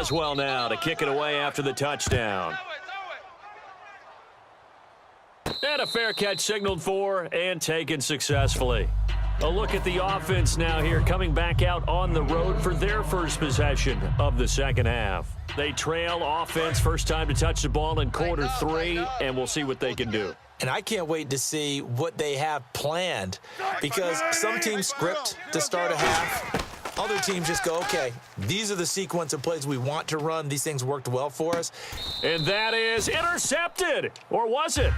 does well now to kick it away after the touchdown. And a fair catch signaled for and taken successfully. A look at the offense now here, coming back out on the road for their first possession of the second half. They trail offense, first time to touch the ball in quarter 3, and we'll see what they can do. And I can't wait to see what they have planned, because some teams script to start a half. Other teams just go, okay, these are the sequence of plays we want to run. These things worked well for us. And that is intercepted. Or was it?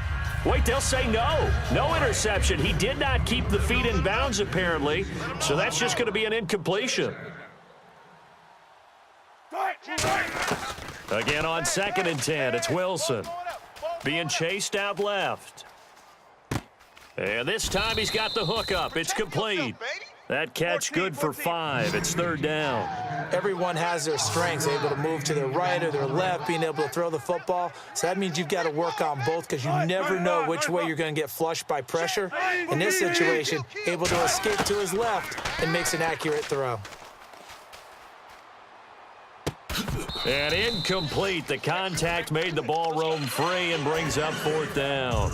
Wait, they'll say no. No interception. He did not keep the feet in bounds, apparently. So that's just going to be an incompletion. Again on 2nd and 10, it's Wilson. Being chased out left. And this time he's got the hook up. It's complete. That catch good for 5. It's 3rd down. Everyone has their strengths, able to move to their right or their left, being able to throw the football. So that means you've got to work on both, because you never know which way you're going to get flushed by pressure. In this situation, able to escape to his left and makes an accurate throw. And incomplete. The contact made the ball roam free and brings up 4th down.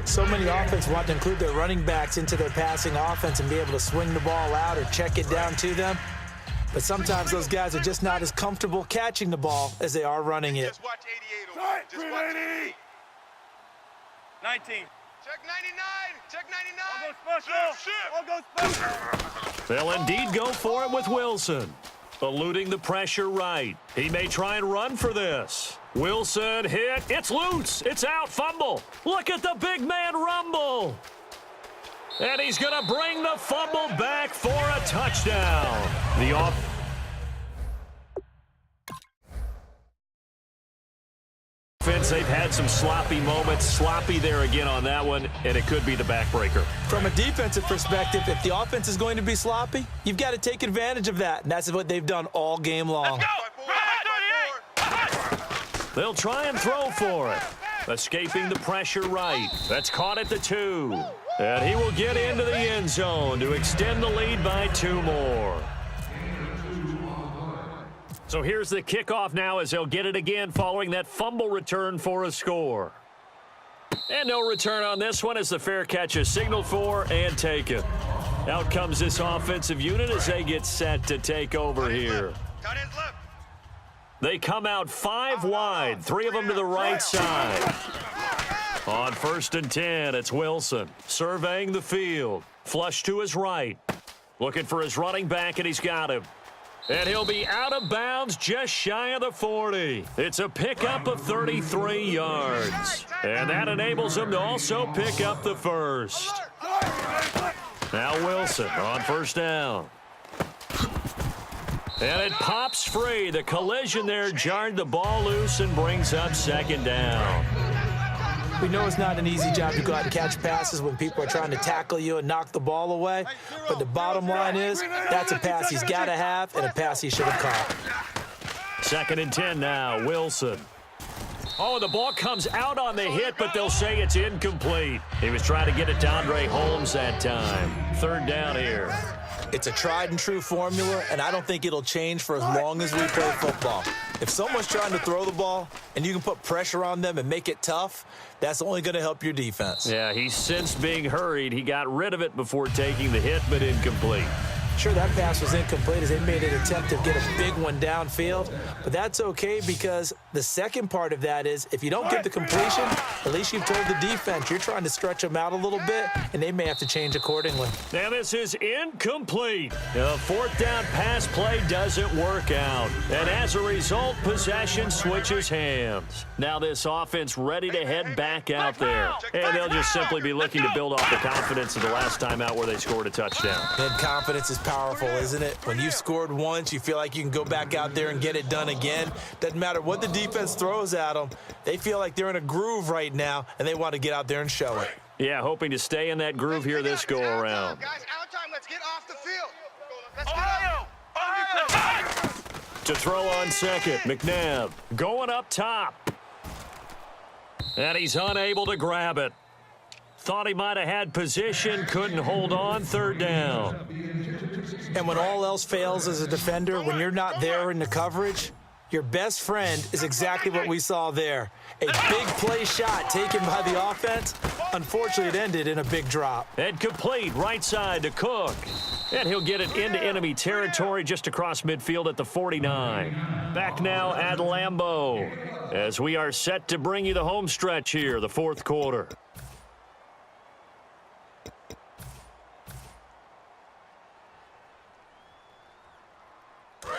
So many offenses want to include their running backs into their passing offense and be able to swing the ball out or check it down to them. But sometimes those guys are just not as comfortable catching the ball as they are running it. Just watch 88 over. Just watch 88. 19. Check 99. Check 99. All go special. All go special. They'll indeed go for it with Wilson. Eluding the pressure right. He may try and run for this. Wilson hit. It's loose. It's out. Fumble. Look at the big man rumble. And he's going to bring the fumble back for a touchdown. The offense, they've had some sloppy moments. Sloppy there again on that one, and it could be the backbreaker. From a defensive perspective, if the offense is going to be sloppy, you've got to take advantage of that, and that's what they've done all game long. Let's go. They'll try and throw for it. Escaping the pressure right. That's caught at the 2. And he will get into the end zone to extend the lead by 2 more. So here's the kickoff now as they'll get it again following that fumble return for a score. And no return on this one as the fair catch is signaled for and taken. Out comes this offensive unit as they get set to take over here. They come out 5 wide, 3 of them to the right side. On 1st and 10, it's Wilson surveying the field. Flush to his right. Looking for his running back, and he's got him. And he'll be out of bounds just shy of the 40. It's a pickup of 33 yards. And that enables him to also pick up the first. Now Wilson on 1st down. And it pops free. The collision there jarred the ball loose and brings up 2nd down. We know it's not an easy job to go out and catch passes when people are trying to tackle you and knock the ball away. But the bottom line is that's a pass he's got to have and a pass he should have caught. 2nd and 10 now, Wilson. Oh, the ball comes out on the hit, but they'll say it's incomplete. He was trying to get it to Andre Holmes that time. 3rd down here. It's a tried-and-true formula, and I don't think it'll change for as long as we play football. If someone's trying to throw the ball and you can put pressure on them and make it tough, that's only going to help your defense. Yeah, he sensed being hurried. He got rid of it before taking the hit, but incomplete. Sure, that pass was incomplete as they made an attempt to get a big one downfield, but that's okay because the second part of that is if you don't get the completion, at least you've told the defense you're trying to stretch them out a little bit, and they may have to change accordingly. Now this is incomplete. The 4th down pass play doesn't work out, and as a result, possession switches hands. Now this offense ready to head back out there, and they'll just simply be looking to build off the confidence of the last time out where they scored a touchdown. And confidence is powerful, isn't it? When you've scored once, you feel like you can go back out there and get it done again. Doesn't matter what the defense throws at them. They feel like they're in a groove right now, and they want to get out there and show it. Yeah, hoping to stay in that groove here this go-around. Guys, out time. Let's get off the field. Let's get off. To throw on 2nd, McNabb going up top. And he's unable to grab it. Thought he might have had position, couldn't hold on. 3rd down. And when all else fails as a defender, when you're not there in the coverage, your best friend is exactly what we saw there. A big play shot taken by the offense. Unfortunately, it ended in a big drop. And complete right side to Cook. And he'll get it into enemy territory just across midfield at the 49. Back now at Lambeau as we are set to bring you the home stretch here, the fourth quarter.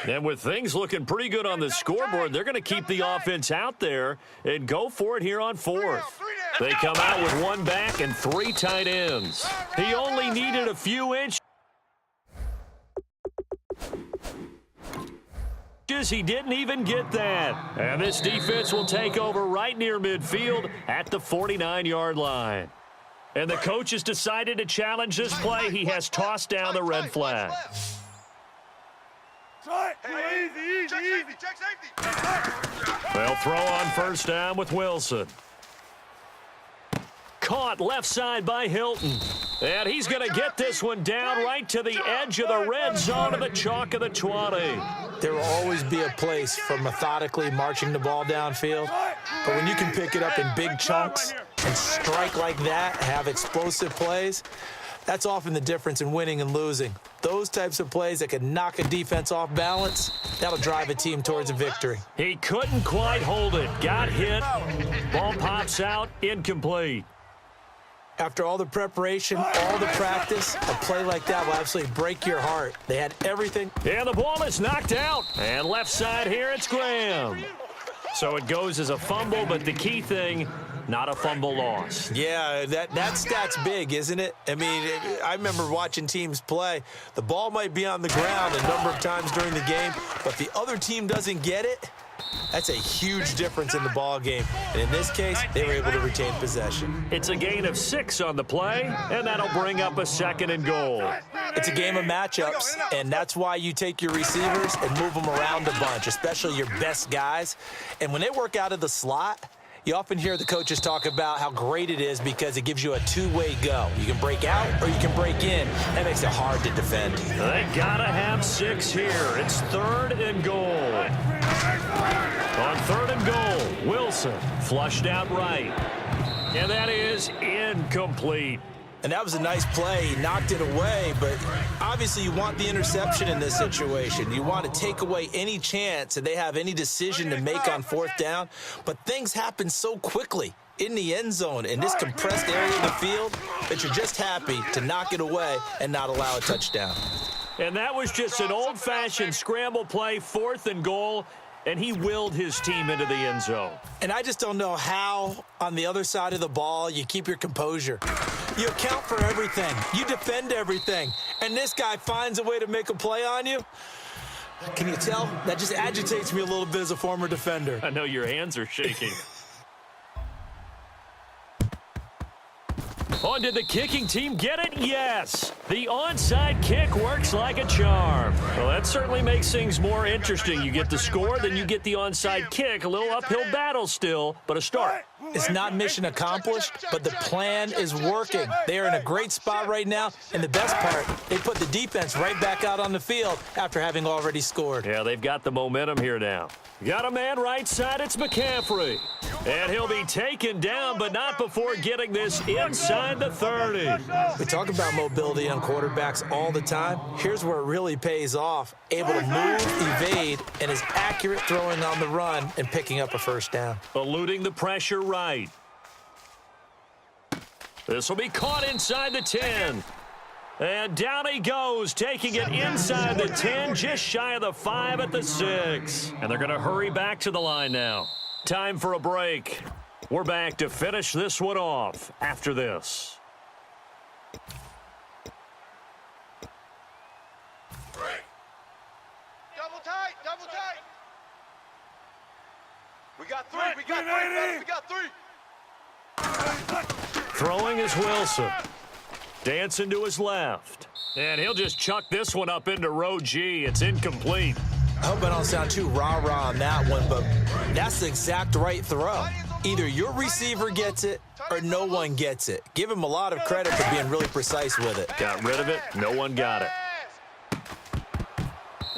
And with things looking pretty good on the scoreboard, they're going to keep the offense out there and go for it here on fourth. They come out with one back and 3 tight ends. He only needed a few inches. He didn't even get that. And this defense will take over right near midfield at the 49-yard line. And the coach has decided to challenge this play. He has tossed down the red flag. Hey, easy. Check safety. They'll throw on first down with Wilson. Caught left side by Hilton. And he's going to get this one down right to the edge of the red zone of the chalk of the 20. There will always be a place for methodically marching the ball downfield. But when you can pick it up in big chunks and strike like that, have explosive plays, that's often the difference in winning and losing. Those types of plays that can knock a defense off balance, that'll drive a team towards a victory. He couldn't quite hold it. Got hit. Ball pops out. Incomplete. After all the preparation, all the practice, a play like that will absolutely break your heart. They had everything. And the ball is knocked out. And left side here, it's Graham. So it goes as a fumble, but the key thing, not a fumble loss. Yeah, that stat's big, isn't it? I mean, I remember watching teams play. The ball might be on the ground a number of times during the game, but the other team doesn't get it. That's a huge difference in the ball game. And in this case, they were able to retain possession. It's a gain of 6 on the play, and that'll bring up a 2nd and goal. It's a game of matchups, and that's why you take your receivers and move them around a bunch, especially your best guys. And when they work out of the slot, you often hear the coaches talk about how great it is because it gives you a two-way go. You can break out or you can break in. That makes it hard to defend. They gotta have 6 here. It's 3rd and goal. On 3rd and goal, Wilson flushed out right. And that is incomplete. And that was a nice play. He knocked it away, but obviously you want the interception in this situation. You want to take away any chance that they have any decision to make on 4th down. But things happen so quickly in the end zone in this compressed area of the field that you're just happy to knock it away and not allow a touchdown. And that was just an old-fashioned scramble play, 4th and goal, and he willed his team into the end zone. And I just don't know how, on the other side of the ball, you keep your composure. You account for everything. You defend everything. And this guy finds a way to make a play on you. Can you tell? That just agitates me a little bit as a former defender. I know your hands are shaking. Oh, did the kicking team get it? Yes. The onside kick works like a charm. Well, that certainly makes things more interesting. You get the score, then you get the onside kick. A little uphill battle still, but a start. It's not mission accomplished, but the plan is working. They are in a great spot right now, and the best part, they put the defense right back out on the field after having already scored. Yeah, they've got the momentum here now. Got a man right side, it's McCaffrey. And he'll be taken down, but not before getting this inside the 30. We talk about mobility on quarterbacks all the time. Here's where it really pays off. Able to move, evade, and is accurate throwing on the run and picking up a first down. Eluding the pressure right. This will be caught inside the 10. And down he goes, taking it inside the 10, just shy of the 5 at the 6. And they're going to hurry back to the line now. Time for a break. We're back to finish this one off after this. Double tight, double tight. We got 3, we got 3, we got 3. Throwing is Wilson. Dancing to his left. And he'll just chuck this one up into row G. It's incomplete. I hope I don't sound too rah-rah on that one, but that's the exact right throw. Either your receiver gets it or no one gets it. Give him a lot of credit for being really precise with it. Got rid of it. No one got it.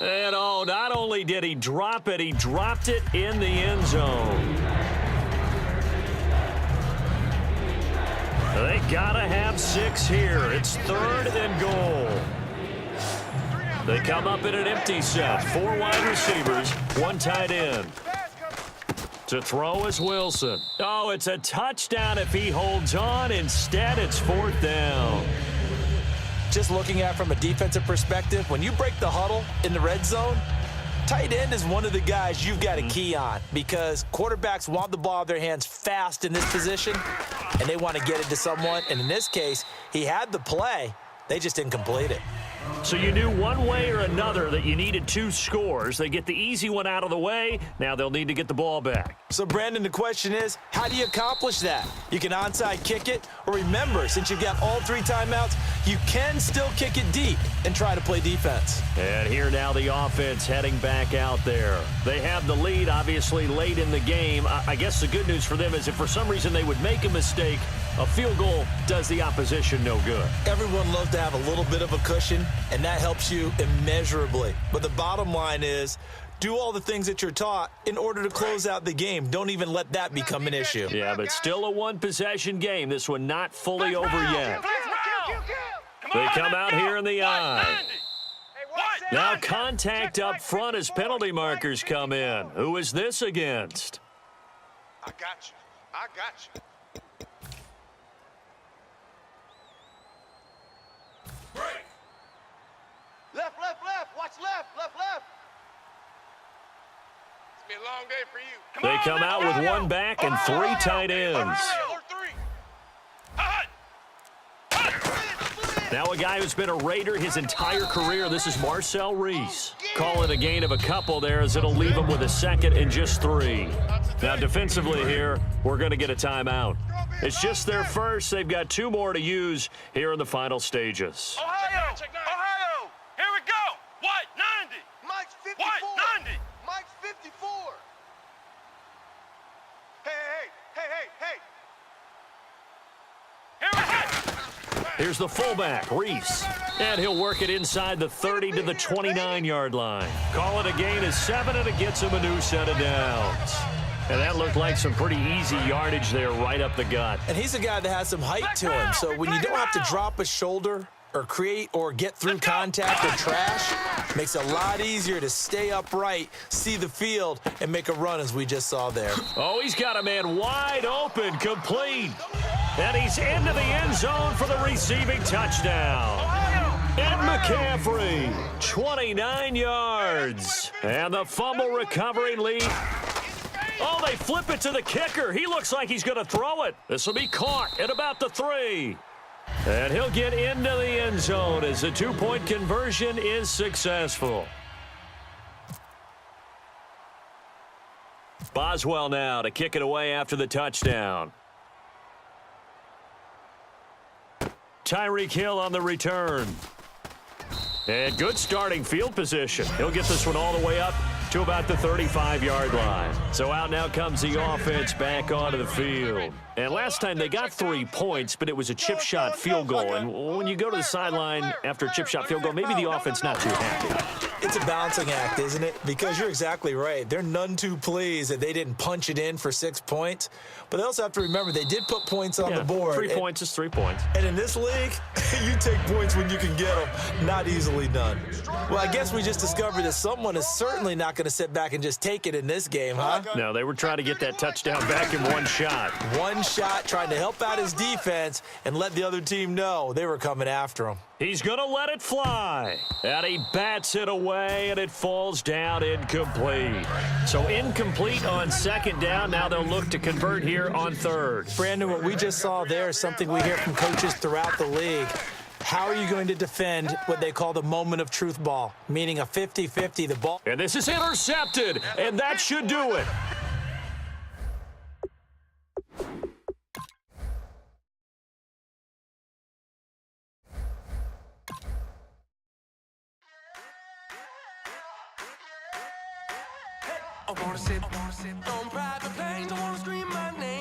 And oh, not only did he drop it, he dropped it in the end zone. They gotta have 6 here. It's 3rd and goal. They come up in an empty set. 4 wide receivers, 1 tight end. To throw is Wilson. Oh, it's a touchdown if he holds on. Instead, it's 4th down. Just looking at it from a defensive perspective, when you break the huddle in the red zone, tight end is one of the guys you've got to key on because quarterbacks want the ball in their hands fast in this position, and they want to get it to someone. And in this case, he had the play. They just didn't complete it. So you knew one way or another that you needed 2 scores. They get the easy one out of the way. Now they'll need to get the ball back. So, Brandon, the question is, how do you accomplish that? You can onside kick it, or remember, since you've got all 3 timeouts, you can still kick it deep and try to play defense. And here now the offense heading back out there. They have the lead, obviously, late in the game. I guess the good news for them is if for some reason they would make a mistake, a field goal does the opposition no good. Everyone loves to have a little bit of a cushion, and that helps you immeasurably. But the bottom line is, do all the things that you're taught in order to close out the game. Don't even let that become an issue. Yeah, but still a 1-possession game. This one not fully over yet. They come out here in the eye. Now contact up front as penalty markers come in. Who is this against? I got you. I got you. Left, left, left. Watch left, left, left. It's been a long day for you. They come out with 1 back and 3 tight ends. Now a guy who's been a Raider his entire career. This is Marcel Reese. Call it a gain of a couple there as it'll leave him with a 2nd and just 3. Now defensively here, we're going to get a timeout. It's just their first. They've got 2 more to use here in the final stages. Ohio! Ohio! Here we go! What? 90! Mike's 54! What? 90! Mike's 54! Hey, hey, hey, hey, hey! Here we go! Here's the fullback, Reese. And he'll work it inside the 30 to the 29-yard line. Call it a gain of 7, and it gets him a new set of downs. And that looked like some pretty easy yardage there right up the gut. And he's a guy that has some height to him, so when you don't have to drop a shoulder or create or get through contact or trash, makes it a lot easier to stay upright, see the field, and make a run as we just saw there. Oh, he's got a man wide open, complete. And he's into the end zone for the receiving touchdown. And McCaffrey, 29 yards. And the fumble recovering lead. Oh, they flip it to the kicker. He looks like he's going to throw it. This will be caught at about the 3. And he'll get into the end zone as the 2-point conversion is successful. Boswell now to kick it away after the touchdown. Tyreek Hill on the return. And good starting field position. He'll get this one all the way up to about the 35-yard line. So out now comes the offense back onto the field. And last time they got 3 points, but it was a chip shot field goal. And when you go to the sideline after a chip shot field goal, maybe the offense not too happy. It's a balancing act, isn't it? Because you're exactly right. They're none too pleased that they didn't punch it in for 6 points. But they also have to remember they did put points on the board. 3 points is 3 points. And in this league, you take points when you can get them. Not easily done. Well, I guess we just discovered that someone is certainly not going to sit back and just take it in this game, huh? No, they were trying to get that touchdown back in 1 shot. 1 shot, trying to help out his defense and let the other team know they were coming after him. He's going to let it fly. And he bats it away, and it falls down incomplete. So incomplete on 2nd down. Now they'll look to convert here on 3rd. Brandon, what we just saw there is something we hear from coaches throughout the league. How are you going to defend what they call the moment of truth ball, meaning a 50-50, the ball? And this is intercepted, and that should do it. I wanna sit on private planes, I wanna scream my name.